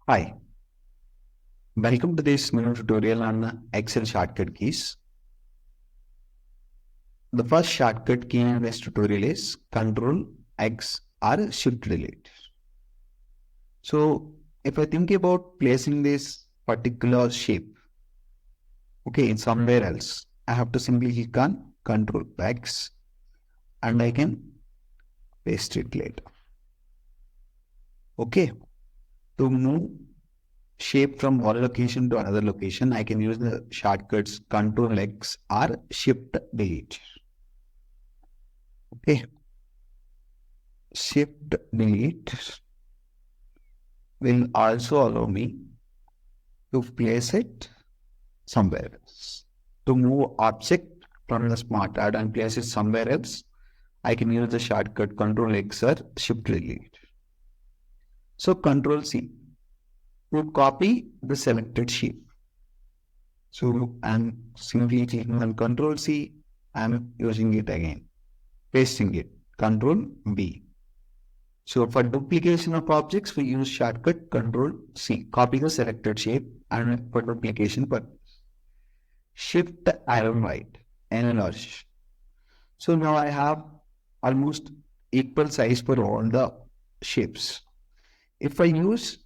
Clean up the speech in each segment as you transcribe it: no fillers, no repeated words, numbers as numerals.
Hi, welcome to this new tutorial on Excel shortcut keys. The first shortcut key in this tutorial is Control X or Shift Delete. So if I think about placing this particular shape, in somewhere else, I have to simply click on Control X and I can paste it later. Okay, to move shape from one location to another location, I can use the shortcuts Control X or Shift Delete. Okay, Shift Delete will also allow me to place it somewhere else. To move object from the smart add and place it somewhere else, I can use the shortcut Control X or Shift Delete. So Control C to copy the selected shape. So I'm simply clicking on Control C. I'm using it again, pasting it. Control V. So for duplication of objects, we use shortcut Control C. Copy the selected shape and for duplication purpose. Shift arrow right, enlarge. So now I have almost equal size for all the shapes. If I use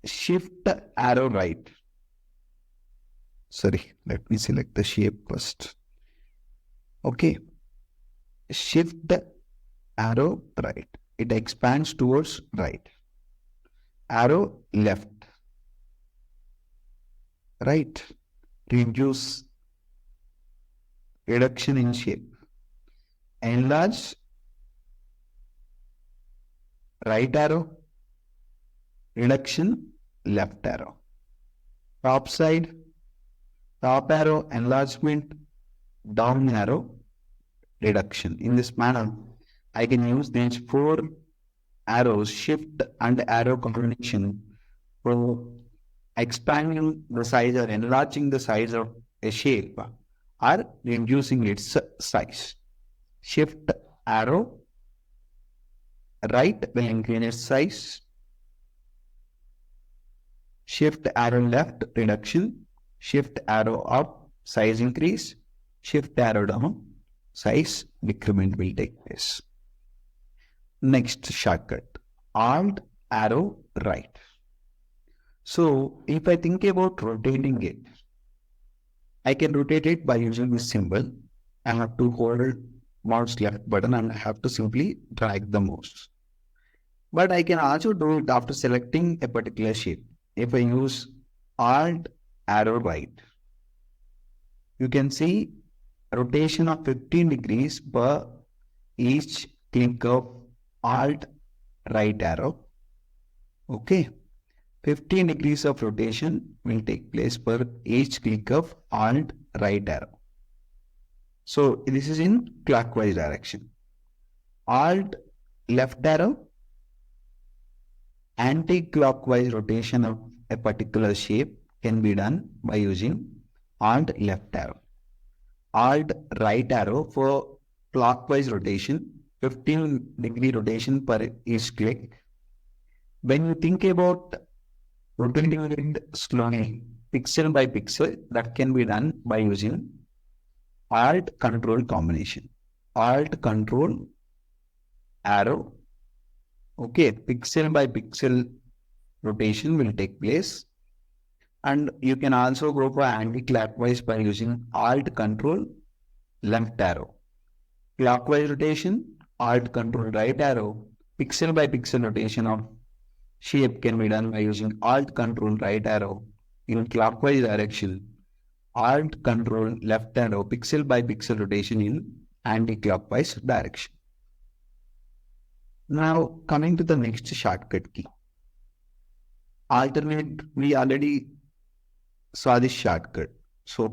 Shift arrow right, let me select the shape first. Okay, Shift arrow right. It expands towards right. Arrow left. Right. Reduce. Reduction in shape. Enlarge. Right arrow. Reduction. Left arrow. Top side. Top arrow. Enlargement. Down arrow. Reduction. In this manner, I can use these four arrows, shift and arrow combination for expanding the size or enlarging the size of a shape or reducing its size. Shift arrow right will increase its size. Shift arrow left, reduction. Shift arrow up, size increase. Shift arrow down, size decrement will take place. Next shortcut, Alt arrow right. So if I think about rotating it, I can rotate it by using this symbol. I have to hold mouse left button and I have to simply drag the mouse. But I can also do it after selecting a particular shape. If I use Alt arrow right, you can see rotation of 15 degrees per each click of Alt right arrow. Okay. 15 degrees of rotation will take place per each click of Alt right arrow. So this is in clockwise direction. Alt left arrow, anti-clockwise rotation of a particular shape can be done by using Alt left arrow. Alt right arrow for clockwise rotation, 15-degree rotation per each click. When you think about rotating it slowly, pixel by pixel, that can be done by using Alt Control combination. Alt Control arrow. Okay, pixel by pixel rotation will take place. And you can also go for anti-clockwise by using Alt Control left arrow. Clockwise rotation, Alt Control right arrow. Pixel by pixel rotation of shape can be done by using Alt Control right arrow in clockwise direction, Alt Control left arrow, pixel by pixel rotation in anti-clockwise direction. Now coming to the next shortcut key. Alternate, we already saw this shortcut. So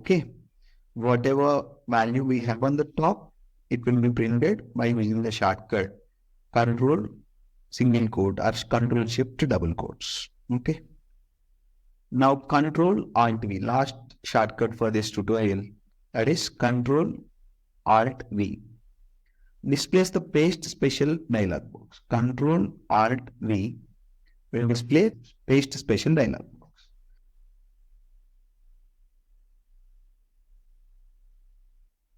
whatever value we have on the top, it will be printed by using the shortcut Control single quote or Control Shift double quotes. Okay. Now Control Alt V, last shortcut for this tutorial, that is Control Alt V. Displays the paste special dialog box. Control Alt V will display paste special dialog.